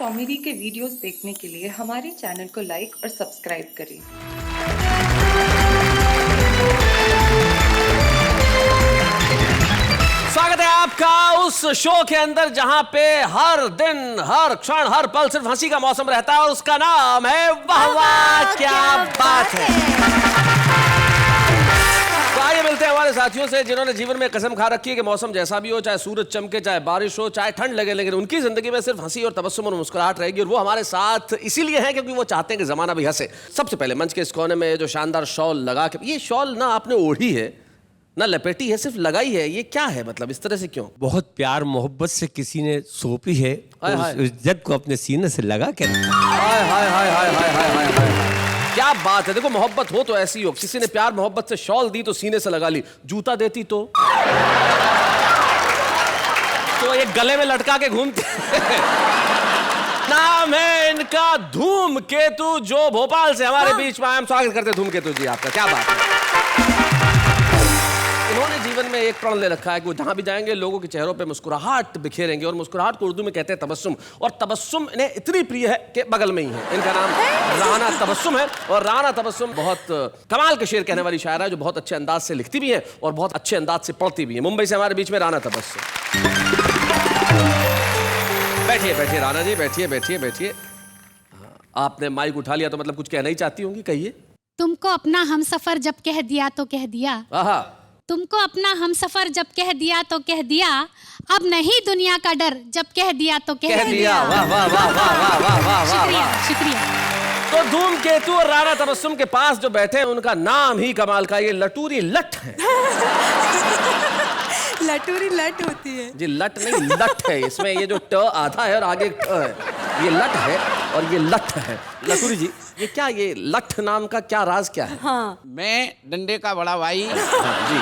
Comedy के videos देखने के लिए हमारे चैनल को लाइक और सब्सक्राइब करें। स्वागत है आपका उस शो के अंदर जहां पे हर दिन, हर क्षण, हर पल सिर्फ हंसी का मौसम रहता है और उसका नाम है वाह वाह क्या बात है। तो आइए मिलते हैं हमारे साथियों से जिन्होंने जीवन में कसम खा रखी है कि मौसम जैसा भी हो, चाहे सूरज चमके, चाहे बारिश हो, चाहे ठंड लगे, लेकिन उनकी जिंदगी में सिर्फ हंसी और तबस्सुम और मुस्कुराहट रहेगी। और वो हमारे साथ इसीलिए है क्योंकि वो चाहते हैं कि जमाना भी हंसे। सबसे पहले मंच के इस कोने में जो शानदार शॉल लगा के, ये शॉल ना आपने ओढ़ी है ना लपेटी है, सिर्फ लगाई है, ये क्या है? मतलब इस तरह से क्यों? बहुत प्यार मोहब्बत से किसी ने सौंपी है हाय और हाय। उस इज्जत को अपने सीने से लगा के रखा। हाय हाय हाय हाय हाय हाय हाय हाय। क्या बात है। देखो मोहब्बत हो तो ऐसी हो, किसी ने प्यार मोहब्बत से शॉल दी तो सीने से लगा ली, जूता देती तो ये गले में लटका के घूमते नाम है इनका धूमकेतु, जो भोपाल से हमारे बीच में आए। हम स्वागत करते हैं धूमकेतु जी आपका। क्या बात है। उन्होंने जीवन में एक प्रण ले रखा है कि वो जहां भी जाएंगे लोगों के चेहरों पे मुस्कुराहट बिखेरेंगे, और मुस्कुराहट को उर्दू में कहते हैं तबस्सुम। और तबस्सुम इन्हें इतनी प्रिय है कि बगल में ही है, इनका नाम राना तबस्सुम है। और राना तबस्सुम बहुत कमाल के शेर कहने वाली शायरा है, जो बहुत अच्छे अंदाज से लिखती भी है और बहुत अच्छे अंदाज से पढ़ती भी है। मुंबई से हमारे बीच में राना तबस्सुम। बैठिए बैठिए राना जी, बैठिए बैठिए बैठिए। आपने माइक उठा लिया तो मतलब कुछ कहना ही चाहती होंगी, कहिए। तुमको अपना हमसफर जब कह दिया तो कह दिया, आहा, तुमको अपना हमसफर जब कह दिया तो कह दिया, अब नहीं दुनिया का डर जब कह दिया तो कह दिया। वाह वाह वाह वाह वाह वाह वाह वाह वाह। शुक्रिया। तो धूमकेतु और राना तबस्सुम के पास जो बैठे हैं उनका नाम ही कमाल का, ये लटूरी लट है। लटूरी लट होती है जी लट नहीं, लट है। इसमें ये जो ट आधा है और आगे ट है, ये लट है और ये लट है। लटूरी जी, ये क्या, ये लठ नाम का क्या राज क्या है? हाँ। मैं डंडे का बड़ा भाई, जी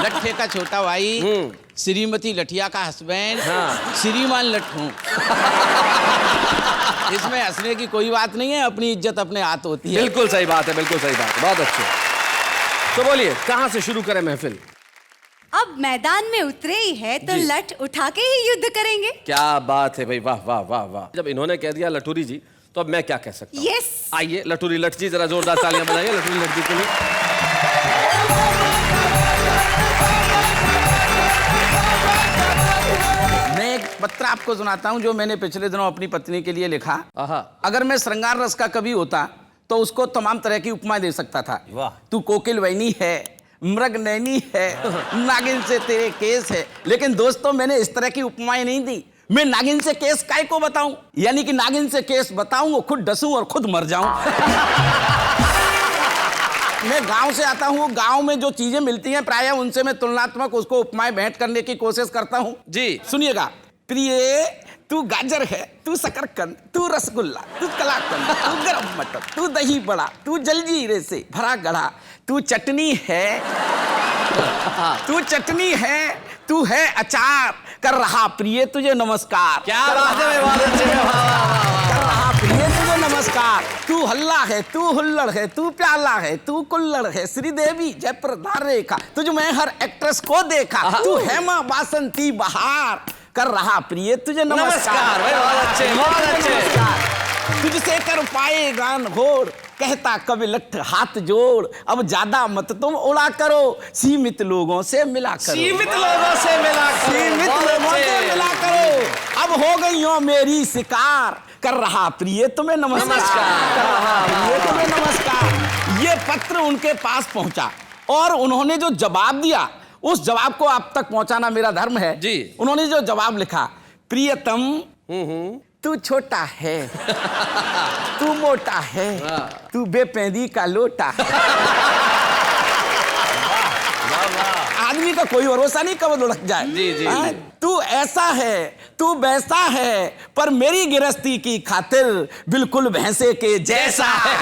लट्ठे का छोटा भाई, श्रीमती लठिया का हस्बैंड, हाँ। श्रीमान लठ हूँ। इसमें हंसने की कोई बात नहीं है, अपनी इज्जत अपने हाथ होती है। बिल्कुल सही बात है, बिल्कुल सही बात है, बहुत अच्छे। तो बोलिए कहाँ से शुरू करें महफिल? अब मैदान में उतरे ही है तो जी। लठ उठा के ही युद्ध करेंगे। क्या बात है भाई, वाह वाह वाह वाह। जब इन्होंने कह दिया लटूरी जी, तो अब मैं क्या कह सकता हूँ? यस। आइए लटूरी लट जी, जरा जोरदार तालियां बजाइए लटूरी लट जी के लिए। मैं एक पत्र आपको सुनाता हूँ जो मैंने पिछले दिनों अपनी पत्नी के लिए लिखा। आहा। अगर मैं श्रृंगार रस का कवि होता तो उसको तमाम तरह की उपमा दे सकता था। वाह। तू कोकिल वैनी है, मृग नैनी है, नागिन से तेरे केस है। लेकिन दोस्तों मैंने इस तरह की उपमाएं नहीं दी। मैं नागिन से केस काय को बताऊं, यानी कि नागिन से केस बताऊं, वो खुद डसूं और खुद मर जाऊं। मैं गांव से आता हूं, गांव में जो चीजें मिलती हैं प्रायः उनसे मैं तुलनात्मक उसको उपमाएं भेंट करने की कोशिश करता हूं। जी सुनिएगा। प्रिय तू गाजर है, तू शकरकंद, तू रसगुल्ला, तू कलाकंद, तू गरम मटर, तू दही बड़ा, तू जलजीरे से भरा गढ़ा, तू चटनी है, तू चटनी है, तू है अचार, कर रहा प्रिय तुझे नमस्कार। क्या बात है, बहुत अच्छे। वाह, वाह, वाह, कर रहा प्रिय तुझे नमस्कार। तू हल्ला है, तू हुल्लड़ है, तू प्याला है, तू कुल्लड़ है, श्रीदेवी जयप्रदा रेखा, तुझ में हर एक्ट्रेस को देखा, तू हेमा बासंती बहार, कर रहा प्रिय तुझे नमस्कार भाई, बहुत अच्छे, बहुत अच्छे। तुझसे कर पाए गान घोर, कहता कवि लठ हाथ जोड़, अब ज्यादा मत तुम उड़ा करो, सीमित लोगों से मिला करो। सीमित लोगों से मिला करो, सीमित बहुत लोगों से अच्छे। मिला करो। अब हो गई हो मेरी शिकार, कर रहा प्रिय तुम्हें नमस्कार, नमस्कार। कर रहा प्रिय तुम्हें नमस्कार। ये पत्र उनके पास पहुंचा और उन्होंने जो जवाब दिया उस जवाब को आप तक पहुंचाना मेरा धर्म है। जी। उन्होंने जो जवाब लिखा, प्रियतम तू छोटा है, तू मोटा है, तू बेपेंदी का लोटा है। आदमी का कोई भरोसा नहीं कब लुढ़क जाए। जी, जी, हाँ? जी। तू ऐसा है, तू वैसा है, पर मेरी गिरस्ती की खातिर बिल्कुल भैंसे के जैसा है।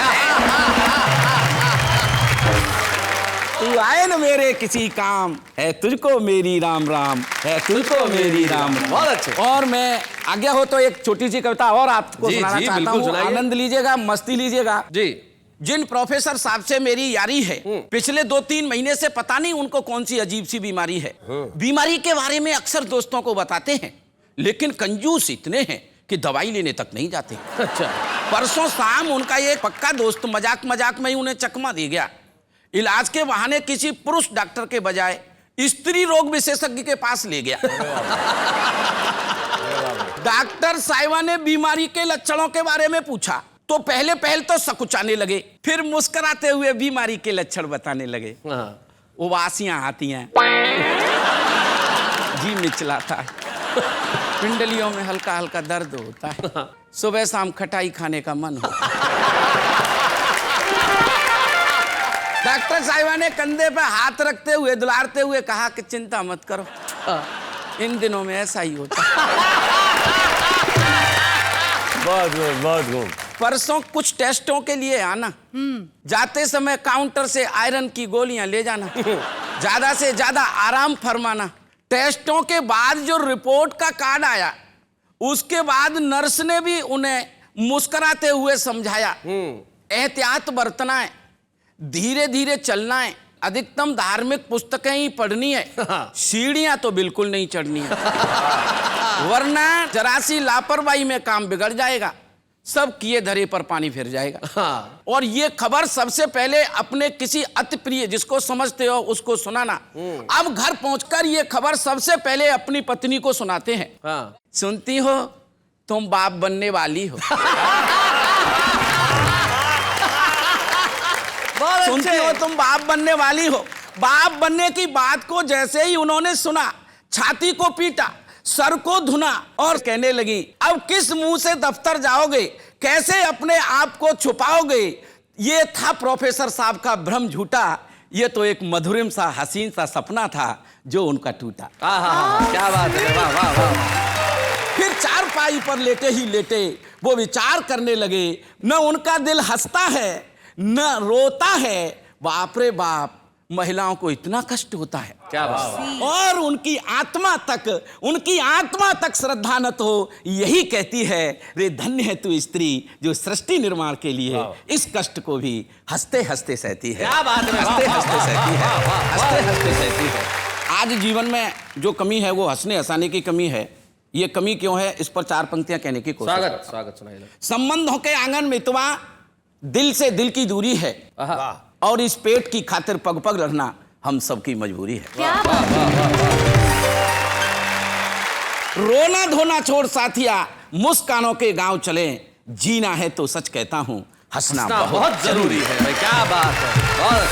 तू आए न मेरे किसी काम, है तुझको मेरी राम राम, है तुझको मेरी राम राम। बहुत अच्छे। और मैं आज्ञा हो तो एक छोटी सी कविता और आपको जी, सुनाना जी, चाहता बिल्कुल हूँ। सुनाइए। आनंद लीजिएगा, मस्ती लीजिएगा। जी जिन प्रोफेसर साहब से मेरी यारी है, पिछले 2-3 महीने से पता नहीं उनको कौन सी अजीब सी बीमारी है। बीमारी के बारे में अक्सर दोस्तों को बताते हैं, लेकिन कंजूस इतने हैं कि दवाई लेने तक नहीं जाते। अच्छा। परसों शाम उनका एक पक्का दोस्त मजाक मजाक में ही उन्हें चकमा दे गया। इलाज के बहाने किसी पुरुष डॉक्टर के बजाय स्त्री रोग विशेषज्ञ के पास ले गया। डॉक्टर साहिबा ने बीमारी के लक्षणों के बारे में पूछा तो पहले तो सकुचाने लगे, फिर मुस्कुराते हुए बीमारी के लक्षण बताने लगे। उबासियां आती हैं, जी मिचलाता है, पिंडलियों में हल्का हल्का दर्द होता है, सुबह शाम खटाई खाने का मन हो। डॉक्टर साहिबा ने कंधे पे हाथ रखते हुए दुलारते हुए कहा कि चिंता मत करो, इन दिनों में ऐसा ही होता है। बहुत खूब। परसों कुछ टेस्टों के लिए आना, जाते समय काउंटर से आयरन की गोलियां ले जाना, ज्यादा से ज्यादा आराम फरमाना। टेस्टों के बाद जो रिपोर्ट का कार्ड आया उसके बाद नर्स ने भी उन्हें मुस्कुराते हुए समझाया, एहतियात बरतना है, धीरे धीरे चलना है, अधिकतम धार्मिक पुस्तकें ही पढ़नी है, सीढ़ियां तो बिल्कुल नहीं चढ़नी है, वरना जरा सी लापरवाही में काम बिगड़ जाएगा, सब किए धरे पर पानी फिर जाएगा। और ये खबर सबसे पहले अपने किसी अति प्रिय जिसको समझते हो उसको सुनाना। अब घर पहुंचकर ये खबर सबसे पहले अपनी पत्नी को सुनाते हैं। सुनती हो तुम बाप बनने वाली हो। सुनती हो तुम बाप बनने वाली हो। बाप बनने की बात को जैसे ही उन्होंने सुना, छाती को पीटा, सर को धुना और कहने लगी, अब किस मुंह से दफ्तर जाओगे, कैसे अपने आप को छुपाओगे। ये था प्रोफेसर साहब का भ्रम झूठा, ये तो एक मधुरिम सा हसीन सा सपना था जो उनका टूटा। क्या बात है, वाह वाह वाह। फिर चारपाई पर लेटे ही लेटे वो विचार करने लगे, न उनका दिल हंसता है न रोता है। बाप रे बाप, महिलाओं को इतना कष्ट होता है। क्या बात। और उनकी आत्मा तक श्रद्धा न तो यही कहती है, रे धन्य है तू स्त्री जो सृष्टि निर्माण के लिए इस कष्ट को भी हंसते हंसते सहती है। क्या बात है, हंसते हंसते सहती है, हंसते हंसते सहती है। आज जीवन में जो कमी है वो हंसने हंसाने की कमी है। ये कमी क्यों है, इस पर 4 पंक्तियां कहने की कोशिश। स्वागत सुनाइए। संबंधों के आंगन में मितवा, दिल से दिल की दूरी है, और इस पेट की खातिर पग पग रहना हम सबकी मजबूरी है। क्या बात रोना धोना छोड़ साथिया, मुस्कानों के गांव चले, जीना है तो सच कहता हूं, हंसना बहुत जरूरी है भाई। क्या बात है, बहुत।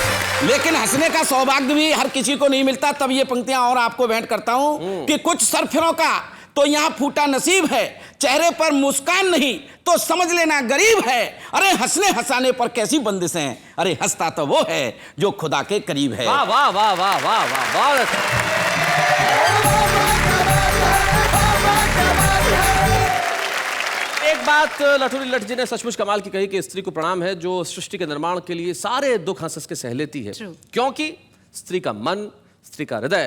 लेकिन हंसने का सौभाग्य भी हर किसी को नहीं मिलता। तब ये पंक्तियां और आपको भेंट करता हूं कि कुछ सरफिरों का तो यहां फूटा नसीब है, चेहरे पर मुस्कान नहीं तो समझ लेना गरीब है। अरे हंसने हंसाने पर कैसी बंदिश है, अरे हंसता तो वो है जो खुदा के करीब है। वाह वाह वाह वाह वाह वाह, बहुत अच्छा। एक बात लठुरी लठ जी ने सचमुच कमाल की कही कि स्त्री को प्रणाम है जो सृष्टि के निर्माण के लिए सारे दुख हंस हंस के सह लेती है। क्योंकि स्त्री का मन, स्त्री का हृदय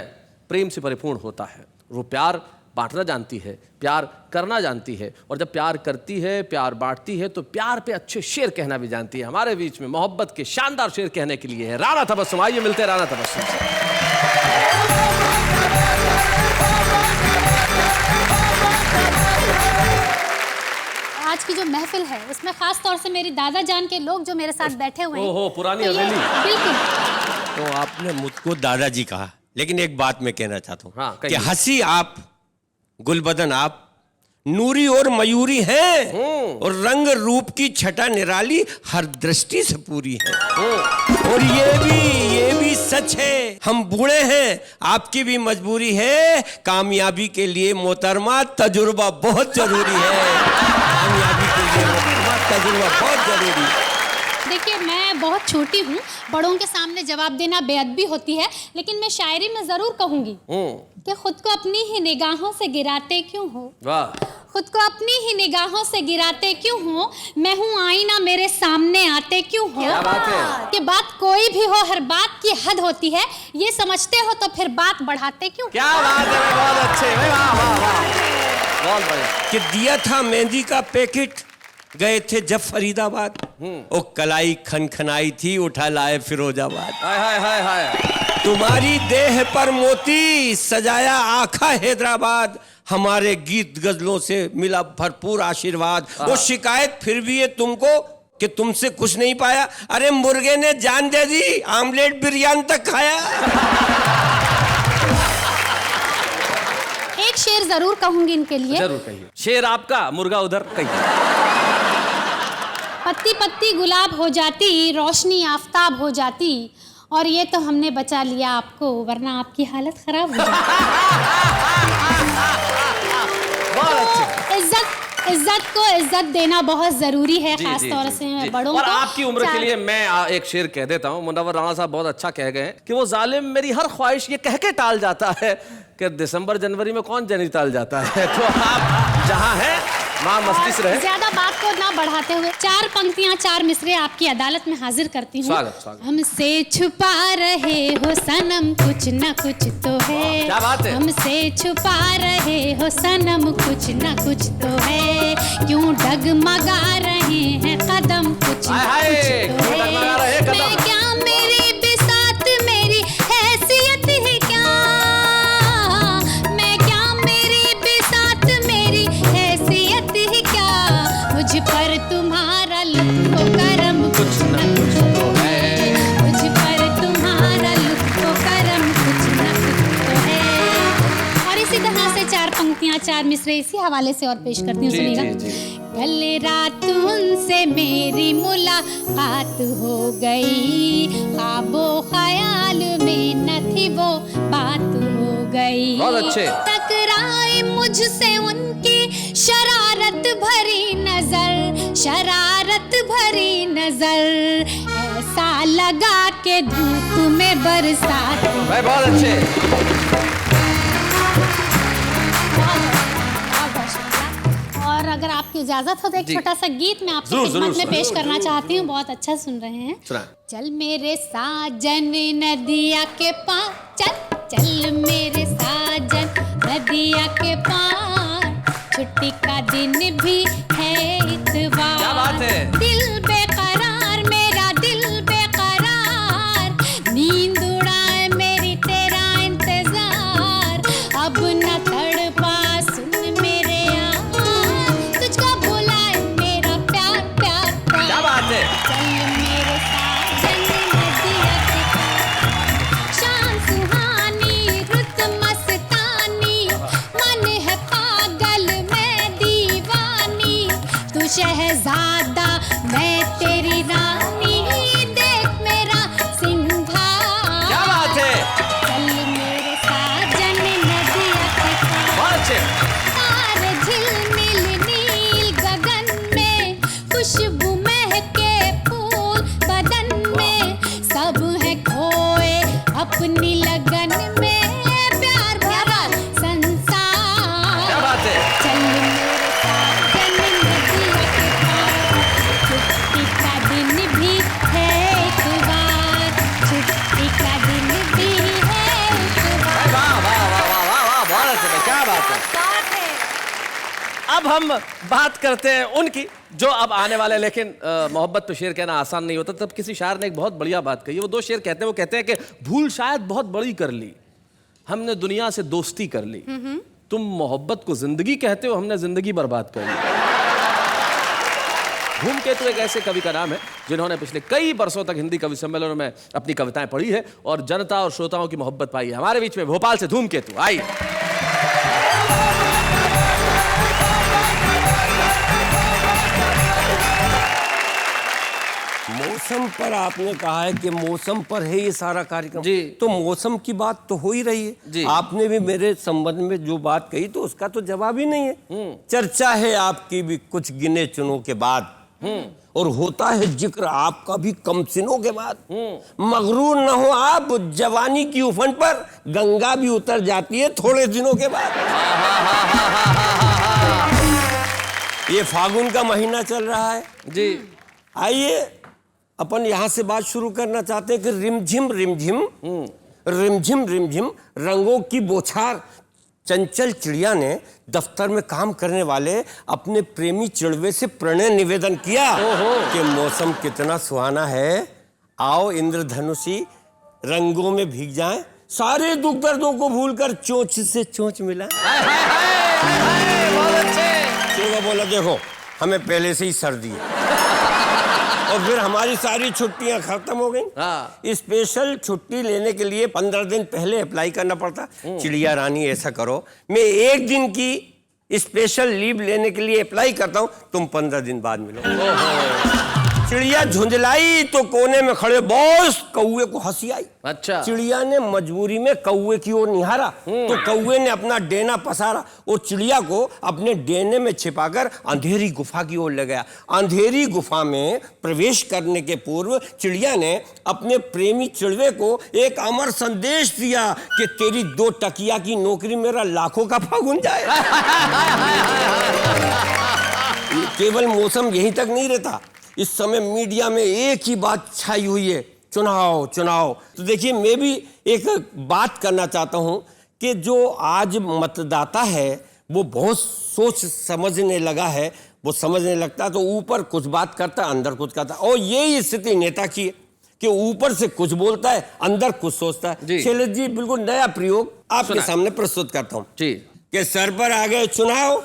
प्रेम से परिपूर्ण होता है। वो प्यार बांटना जानती है, प्यार करना जानती है, और जब प्यार करती है, प्यार बांटती है तो प्यार पे अच्छे शेर कहना भी जानती है। हमारे बीच में मोहब्बत के शानदार शेर कहने के लिए है राणा तबस्सुम। आइए मिलते हैं राणा तबस्सुम से। आज की जो महफिल है उसमें खास तौर से मेरी दादा जान के लोग जो मेरे साथ बैठे हुए हैं। ओहो, पुरानी तो ये- हवेली। बिल्कुल। तो आपने मुझको दादाजी कहा, लेकिन एक बात मैं कहना चाहता हूँ हाँ, कि कहिए। हंसी आप, गुलबदन आप, नूरी और मयूरी हैं, और रंग रूप की छटा निराली हर दृष्टि से पूरी है। और ये भी सच है, हम बूढ़े हैं, आपकी भी मजबूरी है, कामयाबी के लिए मोहतरमा तजुर्बा बहुत जरूरी है। कामयाबी के लिए मोहतरमा तजुर्बा बहुत जरूरी है। देखिए, मैं बहुत छोटी हूँ, बड़ों के सामने जवाब देना बेअदबी होती है, लेकिन मैं शायरी में जरूर कहूंगी कि खुद को अपनी ही निगाहों से गिराते क्यों हो, वाह। खुद को अपनी ही निगाहों से गिराते क्यों हो, मैं हूँ आईना मेरे सामने आते क्यों हो। क्या बात है। कि बात कोई भी हो, हर बात की हद होती है, ये समझते हो तो फिर बात बढ़ाते क्यों। क्या बात है, बहुत अच्छे, वाह वाह वाह, बहुत बढ़िया। कि दिया था मेहंदी का पैकेट, गए थे जब फरीदाबाद, ओ कलाई खनखनाई थी, उठा लाए फिरोजाबाद। हाय हाय हाय हाय। तुम्हारी देह पर मोती सजाया आखा हैदराबाद, हमारे गीत गजलों से मिला भरपूर आशीर्वाद। वो शिकायत फिर भी है तुमको कि तुमसे कुछ नहीं पाया। अरे मुर्गे ने जान दे दी, आमलेट बिरयानी तक खाया। एक शेर जरूर कहूंगी इनके लिए। जरूर कहिए। शेर आपका, मुर्गा उधर, कहिए। पत्ती पत्ती गुलाब हो जाती, रोशनी आफताब हो जाती, और ये तो हमने बचा लिया आपको, वरना आपकी हालत खराब हो जाती। इज्जत को इज्जत देना बहुत जरूरी है, खास तौर से बड़ों को। और आपकी उम्र के लिए मैं एक शेर कह देता हूँ। मुनव्वर राणा साहब बहुत अच्छा कह गए हैं कि वो जालिम मेरी हर ख्वाहिश ये कह के टाल जाता है कि दिसंबर जनवरी में कौन नैनीताल जाता है। तो आप जहाँ हैं वहाँ मस्ती से रहे। ज्यादा बात को ना बढ़ाते हुए 4 पंक्तियां 4 मिसरे आपकी अदालत में हाजिर करती हूँ। स्वागत। हमसे छुपा रहे हो सनम कुछ न कुछ तो है। क्या बात है। हमसे छुपा रहे हो सनम कुछ न कुछ तो है, क्यों डगमगा रहे हैं कदम कुछ न कुछ तो है। मैं क्या मेरी बिसात मेरी हैसियत है क्या, मैं क्या मेरी बिसात मेरी हैसियत है क्या, मुझ पर तुम्हारा लुत्फ़ो करम कुछ न कुछ तो है, मुझ पर तुम्हारा लुत्फ़ो करम कुछ न कुछ तो है। और इसी तरह से 4 पंक्तियां 4 मिसरे इसी हवाले से और पेश करती हूँ, सुनिएगा। कल रात उनसे मेरी मुलाकात हो गई, ख्वाबो ख्याल में न थी वो बात हो गई। बहुत अच्छे। टकराई मुझसे उनकी शरारत भरी नजर, शरारत भरी नजर, ऐसा लगा के धूप में बरसात। बहुत अच्छे। और अगर आपकी इजाजत हो तो एक छोटा सा गीत मैं आपकी खिदमत में पेश करना चाहती हूँ। बहुत अच्छा सुन रहे हैं। चल मेरे साजन नदिया के पार, चल चल मेरे साजन नदिया के पार, छुट्टी का दिन भी है इतवार। क्या बात है। दिल बेकरार मेरा दिल बेकरार, नींद उड़ाए मेरी तेरा इंतजार, अब न तड़पा सुन मेरे यार, तुझको बुलाए मेरा प्यार प्यार प्यार। क्या बात है। चल मेरे साजन नदिया के पार, शाम सुहानी रुत मस्तानी, मन है पागल मैं दीवानी, तू शहजादा मैं तेरी रानी, देख मेरा सिंघार। क्या बात है। चल मेरे साजन नदिया के पार, बहुत अच्छे। तारे झिलमिल नील गगन में, खुशबू महके फूल बदन में, सब है खोए अपनी लगन में, प्यार भरा संसार। क्या बात है। चल मेरे साजन नदिया के पार, छुट्टी का दिन भी है इतवार, छुट्टी का दिन भी है इतवार। वाह वाह वाह वाह वाह वाह, बहुत अच्छे। क्या बात है। अब हम बात करते हैं उनकी जो अब आने वाले, लेकिन मोहब्बत पे शेर कहना आसान नहीं होता। तब किसी शायर ने एक बहुत बढ़िया बात कही। वो 2 शेर कहते हैं। वो कहते हैं कि भूल शायद बहुत बड़ी कर ली, हमने दुनिया से दोस्ती कर ली, तुम मोहब्बत को जिंदगी कहते हो, हमने जिंदगी बर्बाद कर ली। धूमकेतु एक ऐसे कवि का नाम है जिन्होंने पिछले कई बरसों तक हिंदी कवि सम्मेलनों में अपनी कविताएं पढ़ी है और जनता और श्रोताओं की मोहब्बत पाई है। हमारे बीच में भोपाल से धूमकेतु आई। मौसम पर आपने कहा है कि मौसम पर है ये सारा कार्यक्रम जी। तो मौसम की बात तो हो ही रही है जी। आपने भी मेरे संबंध में जो बात कही तो उसका तो जवाब ही नहीं है। चर्चा है आपकी भी कुछ गिने चुनों के बाद, और होता है जिक्र आपका भी कम सिनों के बाद। मगरूर न हो आप जवानी की उफन पर, गंगा भी उतर जाती है थोड़े दिनों के बाद। ये फागुन का महीना चल रहा है जी। आइए अपन यहाँ से बात शुरू करना चाहते हैं कि रिमझिम रिमझिम रिमझिम रिमझिम रंगों की बौछार। चंचल चिड़िया ने दफ्तर में काम करने वाले अपने प्रेमी चिड़वे से प्रणय निवेदन किया कि मौसम कितना सुहाना है, आओ इंद्रधनुषी रंगों में भीग जाएं, सारे दुख दर्दों को भूलकर चोंच से चोंच मिला। बहुत अच्छे। चिड़वा बोला देखो हमें पहले से ही सर्दी है और फिर हमारी सारी छुट्टियां खत्म हो गई। हाँ। स्पेशल छुट्टी लेने के लिए 15 दिन पहले अप्लाई करना पड़ता। चिड़िया रानी ऐसा करो, मैं 1 दिन की स्पेशल लीव लेने के लिए अप्लाई करता हूं, तुम 15 दिन बाद मिलो। चिड़िया झुंझलाई तो कोने में खड़े बॉस कौवे को हंसी आई। अच्छा। चिड़िया ने मजबूरी में कौवे की ओर निहारा तो कौवे ने अपना डेना पसारा और चिड़िया को अपने डेने में छिपाकर अंधेरी गुफा की ओर ले गया। अंधेरी गुफा में प्रवेश करने के पूर्व चिड़िया ने अपने प्रेमी चिड़वे को एक अमर संदेश दिया कि तेरी 2 टकिया की नौकरी मेरा लाखों का फागुन जाए। केवल मौसम यहीं तक नहीं रहता, इस समय मीडिया में एक ही बात छाई हुई है, चुनाव चुनाव। तो देखिए मैं भी एक बात करना चाहता हूं कि जो आज मतदाता है वो बहुत सोच समझने लगा है, वो समझने लगता तो ऊपर कुछ बात करता अंदर कुछ करता, और यही स्थिति नेता की है कि ऊपर से कुछ बोलता है अंदर कुछ सोचता है। शैलेश जी बिल्कुल नया प्रयोग आपके सामने प्रस्तुत करता हूं जी। कि सर पर आ गए चुनाव,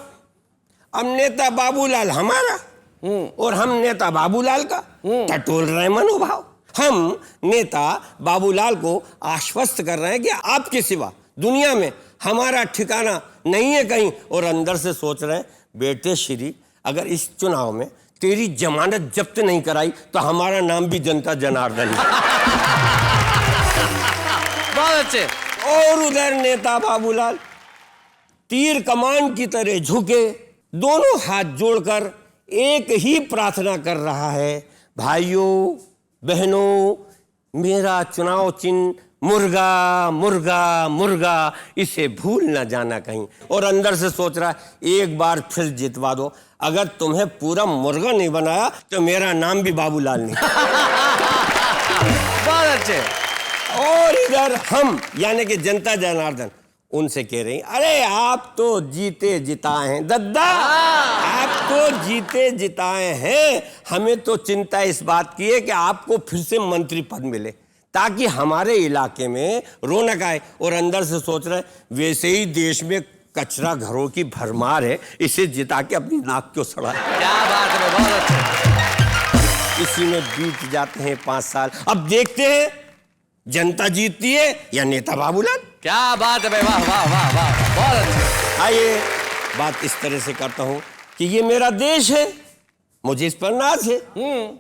अब नेता बाबूलाल हमारा और हम नेता बाबूलाल का टटोल रहे मनोभाव। हम नेता बाबूलाल को आश्वस्त कर रहे हैं कि आपके सिवा दुनिया में हमारा ठिकाना नहीं है कहीं, और अंदर से सोच रहे हैं बेटे श्री अगर इस चुनाव में तेरी जमानत जब्त नहीं कराई तो हमारा नाम भी जनता जनार्दन है। बहुत अच्छे। और उधर नेता बाबूलाल तीर कमान की तरह झुके दोनों हाथ जोड़कर एक ही प्रार्थना कर रहा है, भाइयों बहनों मेरा चुनाव चिन्ह मुर्गा मुर्गा मुर्गा, इसे भूल ना जाना कहीं। और अंदर से सोच रहा है एक बार फिर जितवा दो, अगर तुम्हें पूरा मुर्गा नहीं बनाया तो मेरा नाम भी बाबूलाल नहीं। बहुत अच्छे। और इधर हम यानी कि जनता जनार्दन उनसे कह रही अरे आप तो जीते जिताए हैं दद्दा, आप तो जीते जिताए हैं, हमें तो चिंता इस बात की है कि आपको फिर से मंत्री पद मिले ताकि हमारे इलाके में रौनक आए। और अंदर से सोच रहे वैसे ही देश में कचरा घरों की भरमार है, इसे जिता के अपनी नाक क्यों सड़ा। क्या बात है, बहुत अच्छे। इसी में बीत जाते हैं 5 साल, अब देखते हैं जनता जीतती है या नेता बाबूलाल। क्या बात है भाई, वाह वाह वाह वाह, बहुत अच्छे। आइए बात इस तरह से करता हूं कि ये मेरा देश है, मुझे इस पर नाज है।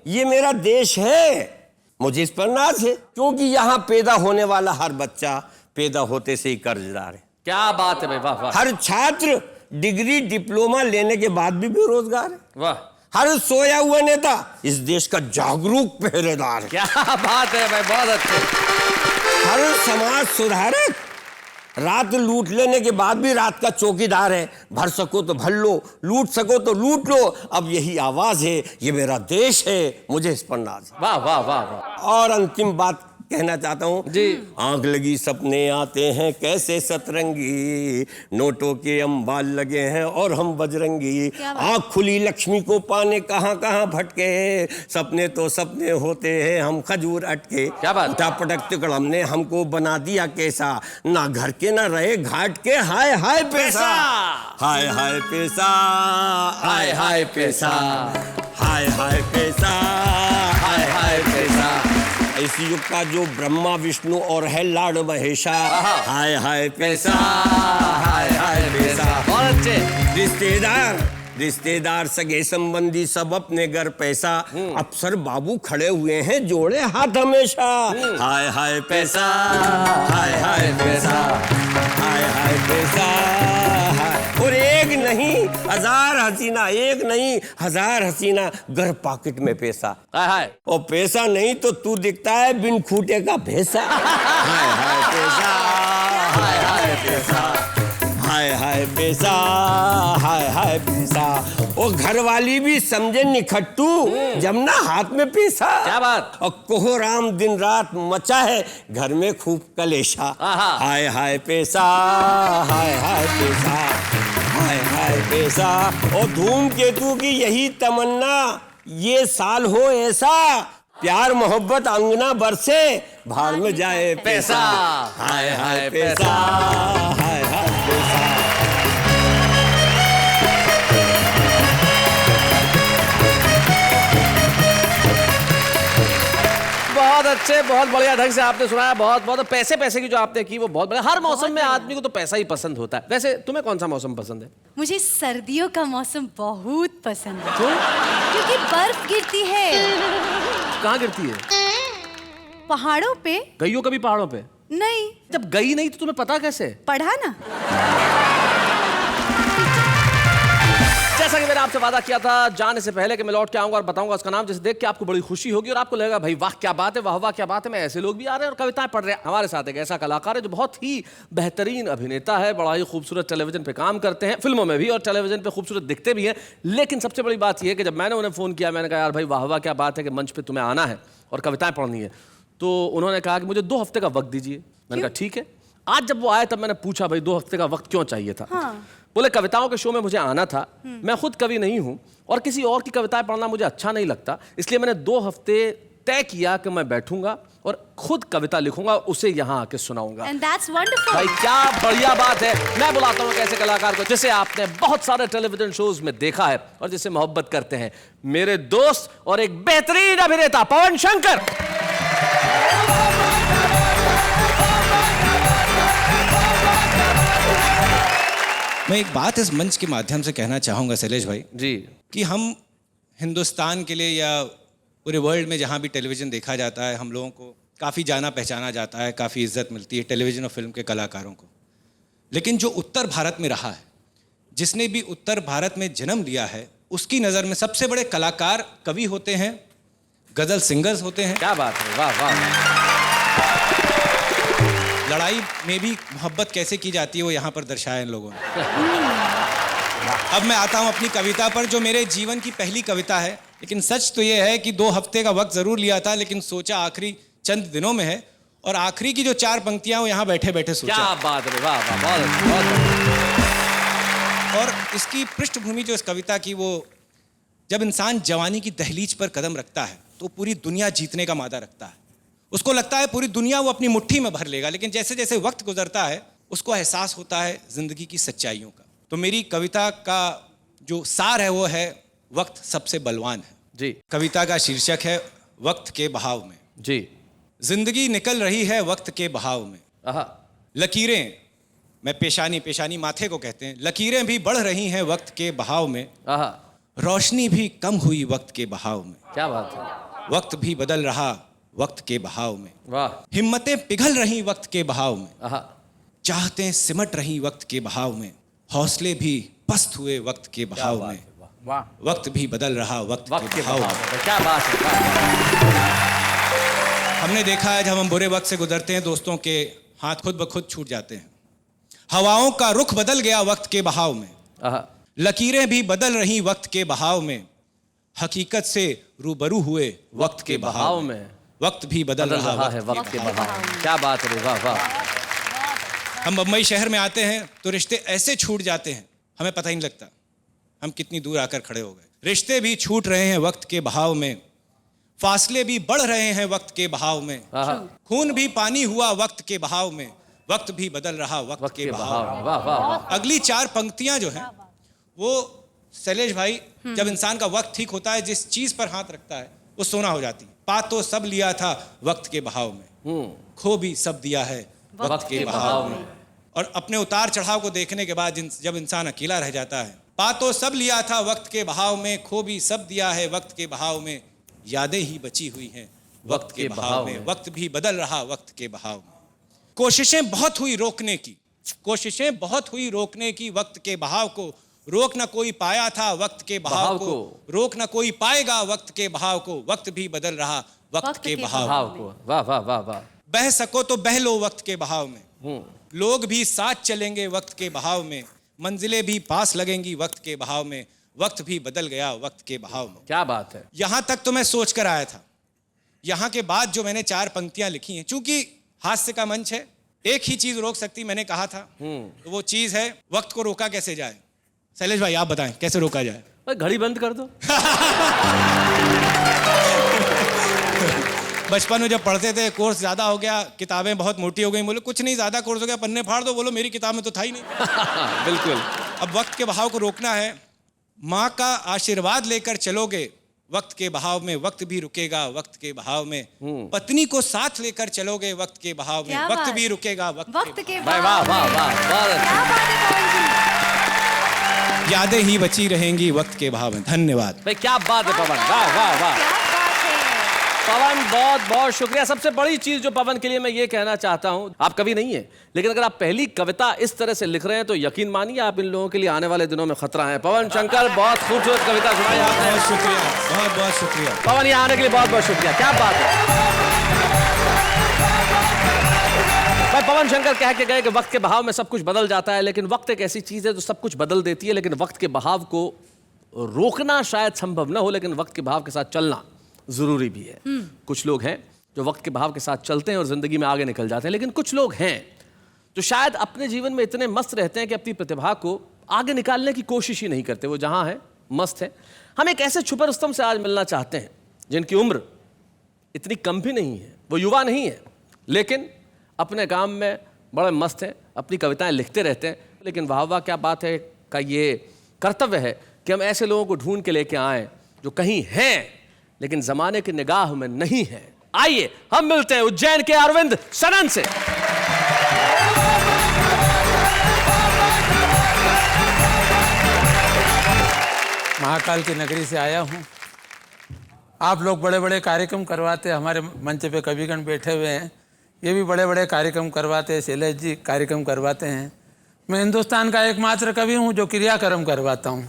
ये मेरा देश है, मुझे इस पर नाज है, क्योंकि यहाँ पैदा होने वाला हर बच्चा पैदा होते से ही कर्जदार है। क्या बात है भाई, वाह वाह। हर छात्र डिग्री डिप्लोमा लेने के बाद भी बेरोजगार है। वाह। हर सोया हुआ नेता इस देश का जागरूक पहरेदार है। क्या बात है भाई, बहुत अच्छे। हर समाज सुधारक रात लूट लेने के बाद भी रात का चौकीदार है, भर सको तो भर लो, लूट सको तो लूट लो, अब यही आवाज है, ये मेरा देश है, मुझे इस पर नाज है। वाह वाह वाह वाह। और अंतिम बात कहना चाहता हूं जी। आंख लगी सपने आते हैं कैसे सतरंगी, नोटों के अंबाल लगे हैं और हम बजरंगी, आंख खुली लक्ष्मी को पाने कहां कहां भटके, सपने तो सपने होते हैं हम खजूर अटके। क्या बात। उठा पटक तिकड़म ने हमको बना दिया कैसा, ना घर के ना रहे घाट के, हाय हाय पैसा, हाय हाय पैसा, हाय हाय पैसा, हाय हाय पैसा, हाय हाय पैसा। इस युग का जो ब्रह्मा विष्णु और है लाड महेशा, हाय हाय पैसा, हाय हाय पैसा। बहुत अच्छे। रिश्तेदार सगे संबंधी सब अपने घर पैसा, अफसर बाबू खड़े हुए हैं जोड़े हाथ हमेशा, हाय हाय पैसा, हाय हाय पैसा, हाय हाय पैसा। और एक नहीं 1000 हसीना, एक नहीं 1000 हसीना, घर पॉकेट में पैसा, हाय हाय। और पैसा नहीं तो तू दिखता है बिन खूटे का भैंसा, हाय हाय पैसा, हाय हाय पैसा, हाय हाय पैसा, हाय हाय पैसा। और घर वाली भी समझे निखट्टू जब ना हाथ में पैसा। क्या बात। और कोहराम दिन रात मचा है घर में खूब कलेशा, हाय हाय पैसा, हाय हाय पैसा, हाय हाय पैसा। और धूमकेतु की यही तमन्ना ये साल हो ऐसा, प्यार मोहब्बत अंगना बरसे भाड़ में जाए पैसा, हाय हाय पैसा, हाय हाय पैसा। से बहुत बढ़िया ढंग से आपने सुनाया, बहुत बहुत पैसे पैसे की जो आपने की वो बहुत बढ़िया। हर मौसम में आदमी को तो पैसा ही पसंद होता है। वैसे तुम्हें कौन सा मौसम पसंद है? मुझे सर्दियों का मौसम बहुत पसंद है। क्यों? क्योंकि बर्फ गिरती है। कहाँ गिरती है? पहाड़ों पे। गई हो कभी पहाड़ों पे? नहीं। जब गई नहीं तो तुम्हें पता कैसे? पढ़ा ना। जैसा कि मैंने आपसे वादा किया था जाने से पहले कि मैं लौट के आऊंगा और बताऊंगा उसका नाम, जिसे देख के आपको बड़ी खुशी होगी और आपको लगेगा भाई वाह क्या बात है, वाह वाह क्या बात है। मैं ऐसे लोग भी आ रहे हैं और कविताएं पढ़ रहे हैं। हमारे साथ एक ऐसा कलाकार है जो बहुत ही बेहतरीन अभिनेता है, बड़ा ही खूबसूरत टेलीविजन पे काम करते हैं, फिल्मों में भी, और टेलीविजन पे खूबसूरत दिखते भी हैं। लेकिन सबसे बड़ी बात यह है कि जब मैंने उन्हें फ़ोन किया, मैंने कहा यार भाई वाह वाह क्या बात है कि मंच पर तुम्हें आना है और कविताएं पढ़नी है, तो उन्होंने कहा कि मुझे 2 हफ्ते का वक्त दीजिए। मैंने कहा ठीक है। आज जब वो आए तब मैंने पूछा भाई 2 हफ्ते का वक्त क्यों चाहिए था? बोले कविताओं के शो में मुझे आना था, मैं खुद कवि नहीं हूं और किसी और की कविताएं पढ़ना मुझे अच्छा नहीं लगता, इसलिए मैंने 2 हफ्ते तय किया कि मैं बैठूंगा और खुद कविता लिखूंगा, उसे यहाँ आके सुनाऊंगा। And that's wonderful. भाई क्या बढ़िया बात है। मैं बुलाता हूँ एक ऐसे कलाकार को जिसे आपने बहुत सारे टेलीविजन शोज में देखा है और जिसे मोहब्बत करते हैं, मेरे दोस्त और एक बेहतरीन अभिनेता पवन शंकर। मैं एक बात इस मंच के माध्यम से कहना चाहूँगा शैलेश भाई जी, कि हम हिंदुस्तान के लिए या पूरे वर्ल्ड में जहाँ भी टेलीविज़न देखा जाता है, हम लोगों को काफ़ी जाना पहचाना जाता है, काफ़ी इज्जत मिलती है टेलीविज़न और फिल्म के कलाकारों को। लेकिन जो उत्तर भारत में रहा है, जिसने भी उत्तर भारत में जन्म लिया है, उसकी नज़र में सबसे बड़े कलाकार कवि होते हैं, गज़ल सिंगर्स होते हैं। क्या बात है, वाह वाह। लड़ाई में भी मोहब्बत कैसे की जाती है वो यहाँ पर दर्शाया इन लोगों ने। अब मैं आता हूँ अपनी कविता पर, जो मेरे जीवन की पहली कविता है। लेकिन सच तो ये है कि 2 हफ्ते का वक्त ज़रूर लिया था, लेकिन सोचा आखिरी चंद दिनों में है, और आखिरी की जो 4 पंक्तियाँ वो यहाँ बैठे बैठे सोचा। क्या बात है, वाह वाह, बहुत बहुत। और इसकी पृष्ठभूमि जो इस कविता की, वो जब इंसान जवानी की दहलीज पर कदम रखता है तो पूरी दुनिया जीतने का मादा रखता है। उसको लगता है पूरी दुनिया वो अपनी मुट्ठी में भर लेगा, लेकिन जैसे जैसे वक्त गुजरता है उसको एहसास होता है जिंदगी की सच्चाइयों का। तो मेरी कविता का जो सार है वो है वक्त सबसे बलवान है। जी। कविता का शीर्षक है वक्त के बहाव में। जी। जिंदगी निकल रही है वक्त के बहाव में, आहा। लकीरें, मैं पेशानी, पेशानी माथे को कहते हैं, लकीरें भी बढ़ रही हैं वक्त के बहाव में, आहा। रोशनी भी कम हुई वक्त के बहाव में, क्या बात है। वक्त भी बदल रहा वक्त के बहाव में, वाह। हिम्मतें पिघल रही वक्त के बहाव में, आहा। चाहतें सिमट रही वक्त के बहाव में, हौसले भी पस्त हुए वक्त के बहाव में, वाह। वक्त भी बदल रहा वक्त के बहाव में। क्या बात है, वाह। हमने देखा है जब हम बुरे वक्त से गुजरते हैं, दोस्तों के हाथ खुद ब खुद छूट जाते हैं। हवाओं का रुख बदल गया वक्त के बहाव में, आहा। लकीरें भी बदल रही वक्त के बहाव में, हकीकत से रूबरू हुए वक्त के बहाव में, वक्त भी बदल रहा है वक्त के बहाव में। क्या बात है, वाह वाह। हम बम्बई शहर में आते हैं तो रिश्ते ऐसे छूट जाते हैं, हमें पता ही नहीं लगता हम कितनी दूर आकर खड़े हो गए। रिश्ते भी छूट रहे हैं वक्त के बहाव में, फासले भी बढ़ रहे हैं वक्त के बहाव में, खून भी पानी हुआ वक्त के बहाव में, वक्त भी बदल रहा वक्त के बहाव में। वाह वाह। अगली 4 पंक्तियां जो हैं वो शैलेश भाई, जब इंसान का वक्त ठीक होता है, जिस चीज पर हाथ रखता है वो सोना हो जाती है। पा तो सब लिया था वक्त के बहाव में, खो भी सब दिया है वक्त के बहाव में। और अपने उतार चढ़ाव को देखने के बाद जब इंसान अकेला रह जाता है, पा तो सब लिया था वक्त के बहाव में, खो भी सब दिया है वक्त के बहाव में, यादें ही बची हुई हैं वक्त के बहाव में, वक्त भी बदल रहा वक्त के बहाव में। कोशिशें बहुत हुई रोकने की, कोशिशें बहुत हुई रोकने की वक्त के बहाव को, रोक ना कोई पाया था वक्त के बहाव को, रोक ना कोई पाएगा वक्त के बहाव को, वक्त भी बदल रहा वक्त के बहाव को। वाह वाह वाह वाह। बह सको तो बह लो वक्त के बहाव में, लोग भी साथ चलेंगे वक्त के बहाव में, मंजिलें भी पास लगेंगी वक्त के बहाव में, वक्त भी बदल गया वक्त के बहाव में। क्या बात है। यहां तक तो मैं सोच कर आया था। यहां के बाद जो मैंने 4 पंक्तियां लिखी हैं, चूंकि हास्य का मंच है, एक ही चीज रोक सकती, मैंने कहा था, तो वो चीज है वक्त को रोका कैसे जाए। शैलेश भाई आप बताएं कैसे रोका जाए। घड़ी बंद कर दो। बचपन में जब पढ़ते थे, कोर्स ज्यादा हो गया, किताबें बहुत मोटी हो गई, बोले कुछ नहीं, ज्यादा कोर्स हो गया, पन्ने फाड़ दो, बोलो मेरी किताब में तो था ही नहीं। बिल्कुल। अब वक्त के बहाव को रोकना है। माँ का आशीर्वाद लेकर चलोगे वक्त के बहाव में वक्त भी रुकेगा, वक्त के बहाव में पत्नी को साथ लेकर चलोगे, वक्त के बहाव में क्या वक्त बात? भी रुकेगा, वक्त के के भाई वाह वाह वाह बहुत क्या अच्छा। बात है पवन जी? यादें ही बची रहेंगी वक्त के बहाव में। धन्यवाद। भाई क्या बात है पवन, वाह वाह वाह। क्या बात है? पवन बहुत बहुत शुक्रिया। सबसे बड़ी चीज जो पवन के लिए मैं ये कहना चाहता हूं, आप कवि नहीं है, लेकिन अगर आप पहली कविता इस तरह से लिख रहे हैं तो यकीन मानिए आप इन लोगों के लिए आने वाले दिनों में खतरा है। पवन शंकर, बहुत खूबसूरत कविता सुनाई आपने। बहुत शुक्रिया, बहुत बहुत शुक्रिया। पवन यहाँ आने के लिए बहुत बहुत शुक्रिया। क्या बात है भाई। पवन शंकर कह के गए कि वक्त के बहाव में सब कुछ बदल जाता है, लेकिन वक्त एक ऐसी चीज है जो सब कुछ बदल देती है, लेकिन वक्त के बहाव को रोकना शायद संभव न हो, लेकिन वक्त के बहाव के साथ चलना जरूरी भी है। कुछ लोग हैं जो वक्त के बहाव के साथ चलते हैं और जिंदगी में आगे निकल जाते हैं, लेकिन कुछ लोग हैं जो शायद अपने जीवन में इतने मस्त रहते हैं कि अपनी प्रतिभा को आगे निकालने की कोशिश ही नहीं करते। वो जहां है मस्त है। हम एक ऐसे छुपे रुस्तम से आज मिलना चाहते हैं जिनकी उम्र इतनी कम भी नहीं है, वो युवा नहीं है, लेकिन अपने काम में बड़े मस्त हैं, अपनी कविताएं लिखते रहते हैं। लेकिन वाह वाह क्या बात है का ये कर्तव्य है कि हम ऐसे लोगों को ढूंढ के लेके आएं जो कहीं हैं लेकिन जमाने की निगाह में नहीं है। आइए हम मिलते हैं उज्जैन के अरविंद सनन से। महाकाल की नगरी से आया हूँ। आप लोग बड़े बड़े कार्यक्रम करवाते हैं, हमारे मंच पे कविगण बैठे हुए हैं, ये भी बड़े बड़े कार्यक्रम करवाते हैं, शैलेश जी कार्यक्रम करवाते हैं। मैं हिंदुस्तान का एकमात्र कवि हूँ जो क्रियाक्रम करवाता हूँ।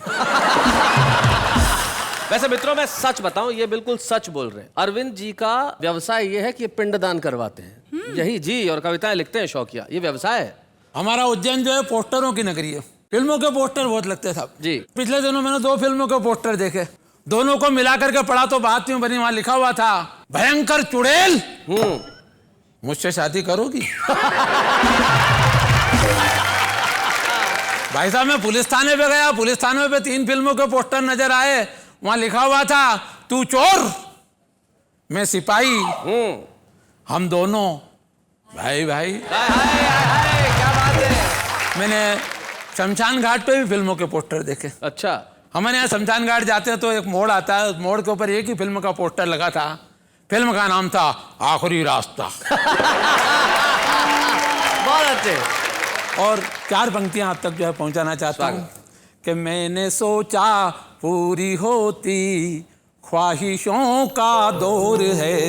वैसे मित्रों मैं सच बताऊं, ये बिल्कुल सच बोल रहे हैं। अरविंद जी का व्यवसाय ये है कि ये पिंडदान करवाते हैं, यही जी, और कविताएं लिखते हैं शौकिया, ये व्यवसाय है। हमारा उज्जैन जो है पोस्टरों की नगरी है, फिल्मों के पोस्टर बहुत लगते हैं साहब जी। पिछले दिनों मैंने 2 फिल्मों के पोस्टर देखे, दोनों को मिला करके पढ़ा तो बात यूं बनी, वहां लिखा हुआ था भयंकर चुड़ैल मुझसे शादी करोगी? भाई साहब मैं पुलिस थाने पे गया, पुलिस थाने पे 3 फिल्मों के पोस्टर नजर आए, वहां लिखा हुआ था तू चोर मैं सिपाही, हम दोनों भाई भाई। हाय हाय हाय क्या बात है। मैंने शमशान घाट पे भी फिल्मों के पोस्टर देखे। अच्छा, हमारे यहाँ शमशान घाट जाते हैं तो एक मोड़ आता है, उस मोड़ के ऊपर एक ही फिल्म का पोस्टर लगा था, फिल्म का नाम था आखिरी रास्ता। बहुत अच्छे। और 4 पंक्तियां आप तक जो है पहुंचाना चाहता हूँ कि मैंने सोचा पूरी होती ख्वाहिशों का दौर है,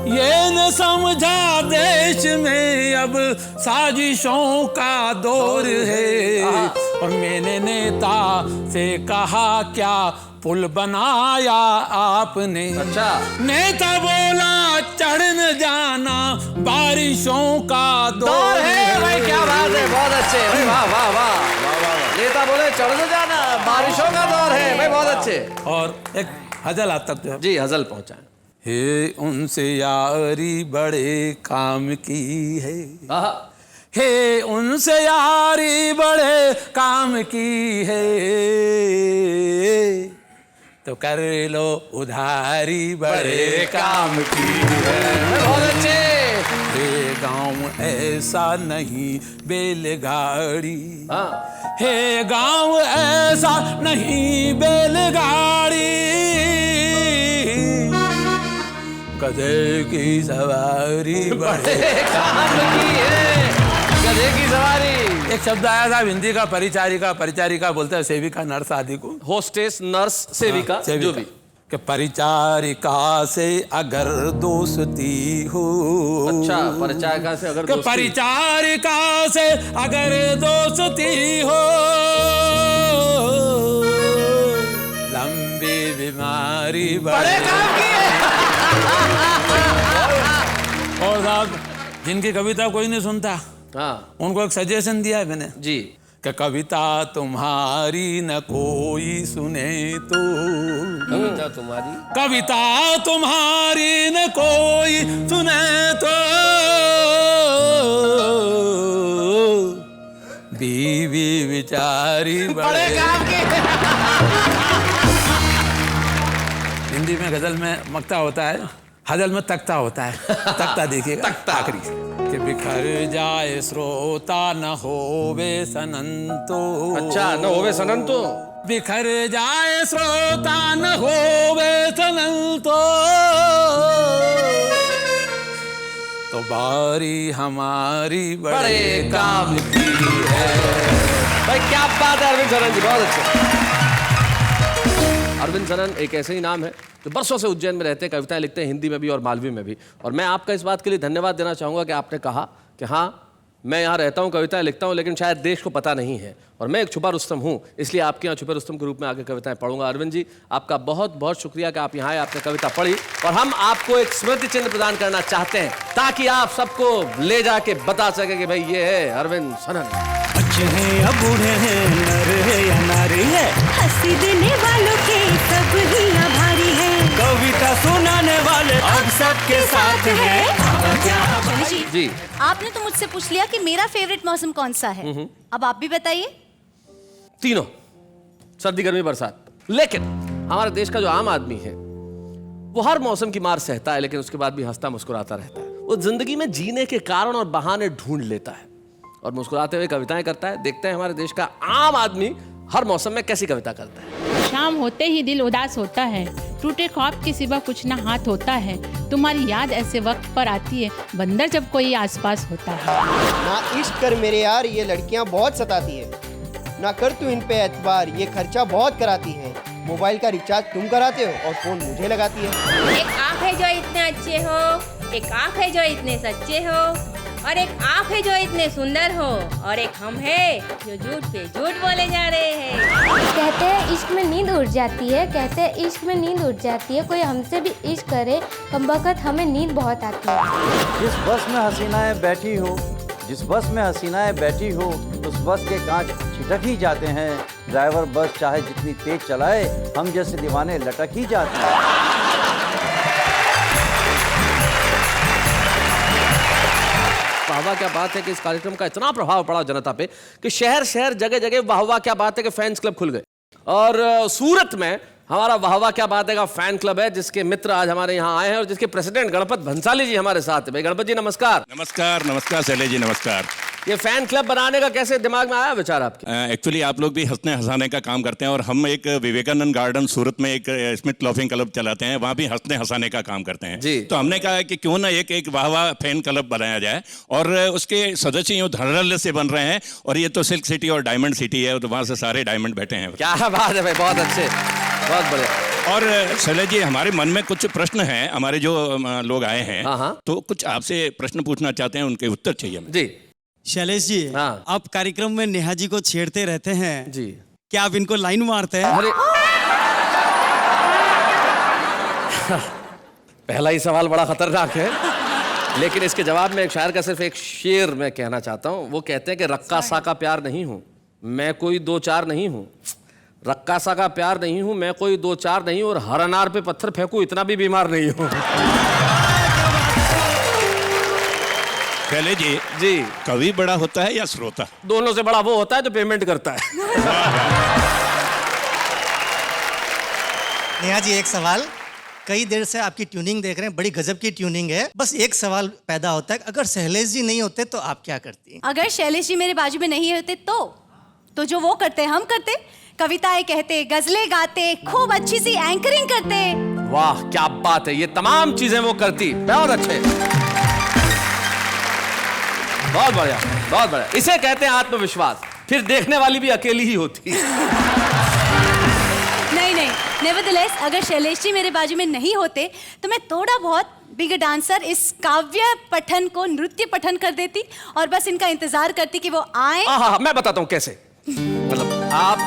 ये न समझा देश में अब साजिशों का दौर है। और मैंने नेता से कहा क्या पुल बनाया आपने, अच्छा। नेता बोला चढ़ न जाना बारिशों का दौर है भाई, क्या बात है, बहुत अच्छे भाई, वाह वाह वाह। नेता बोले चढ़ न जाना बारिशों का दौर है भाई, बहुत अच्छे। और एक हजल आप तक जो है जी हजल पहुंचाएं। हे उनसे यारी बड़े काम की है, हे उनसे यारी बड़े काम की है, तो कर लो उधारी बड़े काम की है। बहुत अच्छे। हे गांव ऐसा नहीं बैलगाड़ी, हे गांव ऐसा नहीं बैलगाड़ी, गधे की सवारी बड़े काम की है, गधे की सवारी। एक शब्द आया था हिंदी का परिचारिका, परिचारिका बोलते हैं सेविका नर्स आदि को, होस्टेस नर्स सेविका जो भी। कि परिचारिका से अगर दोस्ती हो, अच्छा परिचारिका से अगर कि दोस्ती, परिचारिका से अगर दोस्ती हो, लंबी बीमारी बड़े काम की है। और साहब जिनकी कविता कोई नहीं सुनता, हाँ उनको एक सजेशन दिया है मैंने जी, कि कविता तुम्हारी न कोई सुने तो, कविता तुम्हारी, कविता तुम्हारी न कोई सुने तो, बीवी बिचारी बड़े काम की। हिंदी में गजल में मक्ता होता है, हजल में तख्ता होता है। तख्ता देखिएगा, तख्ता। आखिरी कि बिखर जाए श्रोता न होवे सनंतो, अच्छा न होवे सनन तो, बिखर जाए श्रोता न होवे तो बारी हमारी बड़े काम की है। भाई क्या बात है अरविंद सनन जी, बहुत अच्छे। अरविंद सनन एक ऐसे ही नाम है जो बरसों से उज्जैन में रहते हैं, कविताएं लिखते हैं हिंदी में भी और मालवी में भी। और मैं आपका इस बात के लिए धन्यवाद देना चाहूँगा कि आपने कहा कि हाँ मैं यहाँ रहता हूँ, कविताएं लिखता हूँ, लेकिन शायद देश को पता नहीं है और मैं एक छुपा रुस्तम हूँ, इसलिए आपके यहाँ छुपे रुस्तम के रूप में आके कविताएं पढ़ूंगा। अरविंद जी आपका बहुत बहुत शुक्रिया कि आप यहाँ आए, आपने कविता पढ़ी और हम आपको एक स्मृति चिन्ह प्रदान करना चाहते हैं ताकि आप सबको ले जाके बता सके कि भाई ये है अरविंद सनन। बच्चे हैं या बूढ़े हैं, नर है या नारी है, हंसी देने वालों के सब ही आभारी है, कविता सुनाने वाले अब सबके साथ है। जी आपने तो मुझसे पूछ लिया कि मेरा फेवरेट मौसम कौन सा है, अब आप भी बताइए। तीनों, सर्दी गर्मी बरसात। लेकिन हमारे देश का जो आम आदमी है वो हर मौसम की मार सहता है, लेकिन उसके बाद भी हंसता मुस्कुराता रहता है। वो जिंदगी में जीने के कारण और बहाने ढूंढ लेता है और मुस्कुराते हुए कविताएं करता है। देखते हैं हमारे देश का आम आदमी हर मौसम में कैसी कविता करता है। शाम होते ही दिल उदास होता है, टूटे ख्वाब के सिवा कुछ ना हाथ होता है, तुम्हारी याद ऐसे वक्त पर आती है, बंदर जब कोई आसपास होता है। ना इश्क कर मेरे यार, ये लड़कियां बहुत सताती है, ना कर तू इन पे एतबार, ये खर्चा बहुत कराती है, मोबाइल का रिचार्ज तुम कराते हो और फोन मुझे लगाती है। एक आँख है जो इतने अच्छे हो, एक आँख है जो इतने सच्चे हो, और एक आप है जो इतने सुंदर हो, और एक हम है जो झूठ पे झूठ बोले जा रहे हैं। कहते हैं इश्क में नींद उड़ जाती है, कहते हैं इश्क में नींद उड़ जाती है, कोई हमसे भी इश्क करे कमबख्त हमें नींद बहुत आती है। जिस बस में हसीनाएं बैठी हो, जिस बस में हसीनाएं बैठी हो, उस बस के कांच छिटक ही जाते हैं, ड्राइवर बस चाहे जितनी तेज चलाए, हम जैसे दीवाने लटक ही जाते हैं। वाह वाह क्या बात है कि इस कार्यक्रम का इतना प्रभाव पड़ा जनता पे कि शहर शहर जगह जगह वाह वाह क्या बात है कि फैंस क्लब खुल गए। और सूरत में हमारा वाह वाह क्या बात है का फैन क्लब है, जिसके मित्र आज हमारे यहाँ आए हैं और जिसके प्रेसिडेंट गणपत भंसाली जी हमारे साथ है। भाई गणपत जी नमस्कार। नमस्कार नमस्कार शैलेश जी नमस्कार। ये फैन क्लब बनाने का कैसे दिमाग में आया विचार आपके? एक्चुअली आप लोग भी हंसने हंसाने का काम करते हैं और हम एक विवेकानंद गार्डन सूरत में एक स्मिथ लॉफिंग क्लब चलाते हैं, वहाँ भी हंसने हंसाने का काम करते हैं जी। तो हमने कहा कि क्यों ना एक वाह वाह फैन क्लब बनाया जाए और उसके सदस्य यूँ धड़ल्ले से बन रहे हैं और ये तो सिल्क सिटी और डायमंड सिटी है, तो वहाँ से सारे डायमंड बैठे हैं। क्या बात है भाई, बहुत अच्छे, बहुत बढ़िया। और शैलेश जी हमारे मन में कुछ प्रश्न हैं, हमारे जो लोग आए हैं तो कुछ आपसे प्रश्न पूछना चाहते हैं, उनके उत्तर चाहिए जी। शैलेश जी आप कार्यक्रम में नेहा जी को छेड़ते रहते हैं जी, क्या आप इनको लाइन मारते हैं? अरे पहला ही सवाल बड़ा खतरनाक है, लेकिन इसके जवाब में एक शायर का सिर्फ एक शेर मैं कहना चाहता हूँ। वो कहते हैं कि रक्का सा का प्यार नहीं हूँ मैं, कोई दो चार नहीं हूँ, रक्का सा का प्यार नहीं हूँ मैं, कोई दो चार नहीं हूँ, और हर अनार पे पत्थर फेंकूं इतना भी बीमार नहीं हूँ। शैलेश जी कवि बड़ा होता है या श्रोता? दोनों से बड़ा वो होता है जो पेमेंट करता है। नेहा जी एक सवाल, कई देर से आपकी ट्यूनिंग देख रहे हैं, बड़ी गजब की ट्यूनिंग है, बस एक सवाल पैदा होता है, अगर शैलेश जी नहीं होते तो आप क्या करती? अगर शैलेश जी मेरे बाजू में नहीं होते तो जो वो करते हम करते, कविताएं कहते, गजलें गाते, खूब अच्छी सी एंकरिंग करते। वाह क्या बात है, ये तमाम चीजें वो करती, बहुत अच्छे, बहुत बढ़िया, बहुत बढ़िया। इसे कहते हैं आत्मविश्वास, फिर देखने वाली भी अकेली ही होती। नहीं, नेवरदलेस अगर शैलेश जी मेरे बाजू में नहीं होते तो मैं थोड़ा बहुत बिग डांसर इस काव्य पठन को नृत्य पठन कर देती और बस इनका इंतजार करती कि वो आए। हाँ, मैं बताता हूँ कैसे। मतलब आप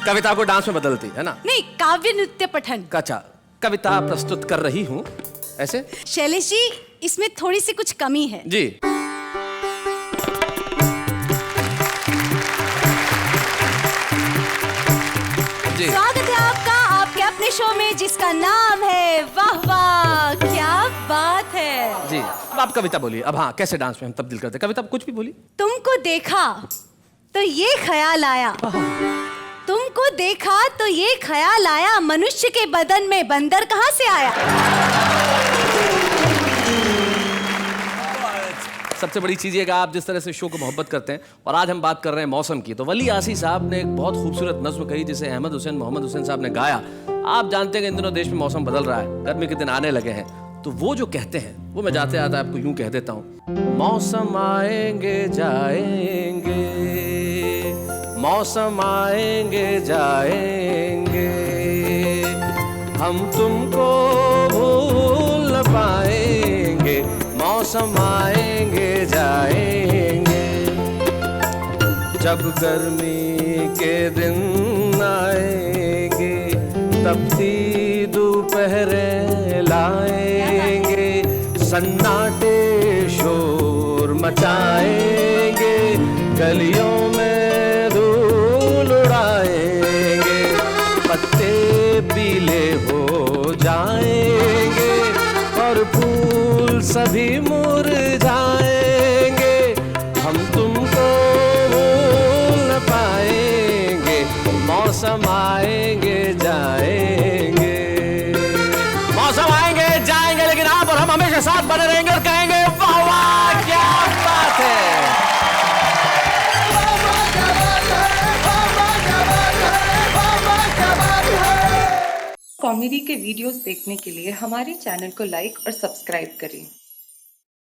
कविता को डांस में बदलती है ना? नहीं, काव्य नृत्य पठन। अच्छा, कविता प्रस्तुत कर रही हूँ ऐसे। शैलेश जी इसमें थोड़ी सी कुछ कमी है जी। स्वागत है आपका आपके अपने शो में जिसका नाम है वाह वाह क्या बात है। जी अब आप कविता बोलिए। अब हाँ, कैसे डांस में हम तब्दील करते हैं? कविता कुछ भी बोलिए। तुमको देखा तो ये ख्याल आया, तुमको देखा तो ये ख्याल आया, मनुष्य के बदन में बंदर कहाँ से आया। सबसे बड़ी चीज़ ये कि आप जिस तरह से शो को मोहब्बत करते हैं, और आज हम बात कर रहे हैं मौसम की, तो वली आसी साहब ने एक बहुत खूबसूरत नज़्म कही जिसे अहमद हुसैन मोहम्मद हुसैन साहब ने गाया। आप जानते हैं कि इन दिनों देश में मौसम बदल रहा है, गर्मी के दिन आने लगे हैं, तो वो जो कहते हैं वो मैं जाते आते आपको यूं कह देता हूं। मौसम आएंगे जाएंगे, मौसम आएंगे जाएंगे, हम तुमको भूल न पाएंगे, मौसम आएंगे जाएंगे। जब गर्मी के दिन आएंगे, तपती दोपहरें लाएंगे, सन्नाटे शोर मचाएंगे, गलियों में धूल उड़ाएंगे, पत्ते पीले हो जाएंगे और फूल सभी मुरझाएंगे, हम तुमको भूल न पाएंगे, मौसम आएंगे जाएंगे। मौसम आएंगे जाएंगे लेकिन आप और हम हमेशा साथ बने रहेंगे और कहेंगे वाह वाह क्या बात है। कॉमेडी के वीडियोस देखने के लिए हमारे चैनल को लाइक और सब्सक्राइब करें।